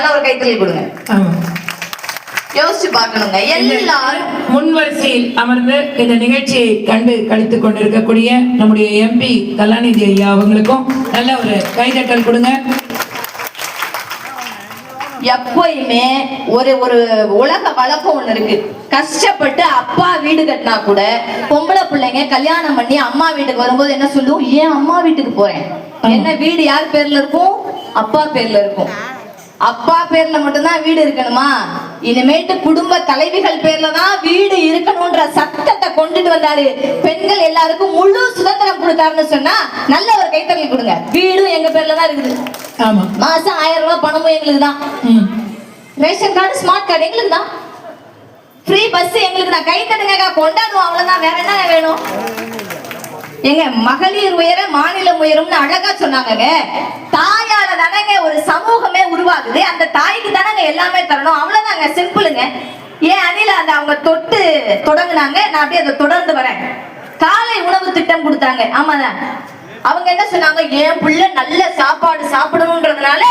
ஒரு கைத்தறி கொடுங்க. யோசிச்சு பார்க்கணுங்க. எல்லாரும் முன்வரிசையில் அமர்ந்து இந்த நிகழ்ச்சியை கண்டு கழித்துக் கொண்டிருக்கக்கூடிய நம்முடைய எம்பி கலாநிதி ஐயா அவங்களுக்கும் நல்ல ஒரு கைதட்டல் கொடுங்க. எப்பயுமே ஒரு ஒரு உலக வழக்கம் ஒண்ணு இருக்கு. கஷ்டப்பட்டு அப்பா வீடு கட்டினா கூட பொம்பளை பிள்ளைங்க கல்யாணம் பண்ணி அம்மா வீட்டுக்கு வரும்போது என்ன சொல்லுவோம், ஏன் அம்மா வீட்டுக்கு போறேன், என்ன வீடு யார் பேர்ல இருக்கும், அப்பா பேர்ல இருக்கும். அப்பா பேர்ல மட்டும்தான் வீடு இருக்கணுமா, இனிமேட்டு குடும்ப தலைவிகள் பேர்ல தான் வீடு இருக்கணும்ன்ற சட்டத்தை கொண்டுட்டு வந்தாரு. பெண்கள் எல்லாருக்கும் முழு சுதந்திரம் கொடுத்தாருன்னு சொன்னா நல்ல ஒரு கைத்தறி கொடுங்க. வீடும் எங்க பேர்ல தான் இருக்குது. ஆமா, மாசம் 1000 ரூபாய் பணமும் எங்களுக்கு தான். ரேஷன் கார்டு ஸ்மார்ட் கார்டு எங்களுக்கு தான். ஃப்ரீ பஸ் எங்களுக்கு தான். கைத்தட்டுங்க, கொண்டாடுவோம், அவ்வளவுதான். வேற என்ன வேணும்? எங்க மகளிர் உயர மாநிலம் உயரும்னு அழகா சொன்னாங்க. தாயால தானங்க ஒரு சமூகமே உருவாகுது. அந்த தாய்க்கு தானங்க எல்லாமே தரணும். அவ்வளவுதாங்க, சிம்பிளுங்க. ஏன் அணில அந்த அவங்க தொட்டு தொடங்குனாங்க, நான் அப்படியே அதை தொடர்ந்து வரேன். காலை உணவு திட்டம் கொடுத்தாங்க. ஆமாதான், அவங்க என்ன சொன்னாங்க, என் பிள்ளை நல்ல சாப்பாடு சாப்பிடணும்ன்றதுனால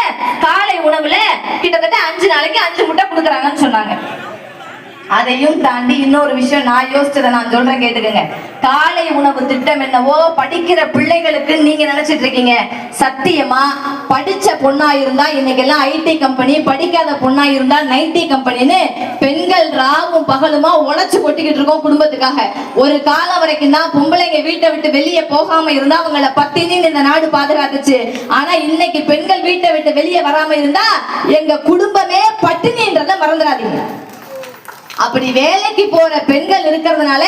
காலை உணவுல கிட்டத்தட்ட 5 நாளைக்கு 5 முட்டை கொடுக்குறாங்கன்னு சொன்னாங்க. அதையும் தாண்டி இன்னொரு விஷயம் நான் யோசிச்சதை நான் சொல்றேன், கேட்டுக்கங்க. காலை உணவு திட்டம் என்னவோ படிக்கிற பிள்ளைகளுக்கு நீங்க நினைச்சிட்டு இருக்கீங்க. சத்தியமா படிச்ச பொண்ணா இருந்தா இன்னைக்கு எல்லாம் ஐடி கம்பெனி, படிக்காத பொண்ணா இருந்தா நைட்டி கம்பெனின்னு பெண்கள் ராவும் பகலுமா உழைச்சு கொட்டிக்கிட்டு இருக்கோம் குடும்பத்துக்காக. ஒரு காலம் வரைக்கும் தான் பொம்பளைங்க வீட்டை விட்டு வெளியே போகாம இருந்தா அவங்கள பத்தினின்னு இந்த நாடு பாதுகாத்துச்சு. ஆனா இன்னைக்கு பெண்கள் வீட்டை விட்டு வெளியே வராம இருந்தா எங்க குடும்பமே பட்டினின்றத மறந்துடாதீங்க. அப்படி வேலைக்கு போற பெண்கள் இருக்கிறதுனால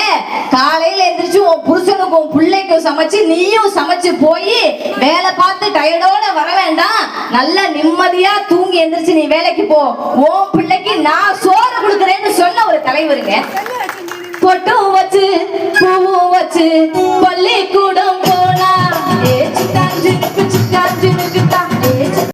காலையில எந்திரிச்சு உன் புருஷனுக்கும் பிள்ளைக்கும் சமைச்சு நீயும் சமைச்சு போய் வேலை பார்த்து டயர்டோட வர வேண்டாம். நல்லா நிம்மதியா தூங்கி எந்திரிச்சு நீ வேலைக்கு போ, உன் பிள்ளைக்கு நான் சோறு கொடுக்குறேன்னு சொன்ன ஒரு தலைவருங்க. பொட்டு வச்சு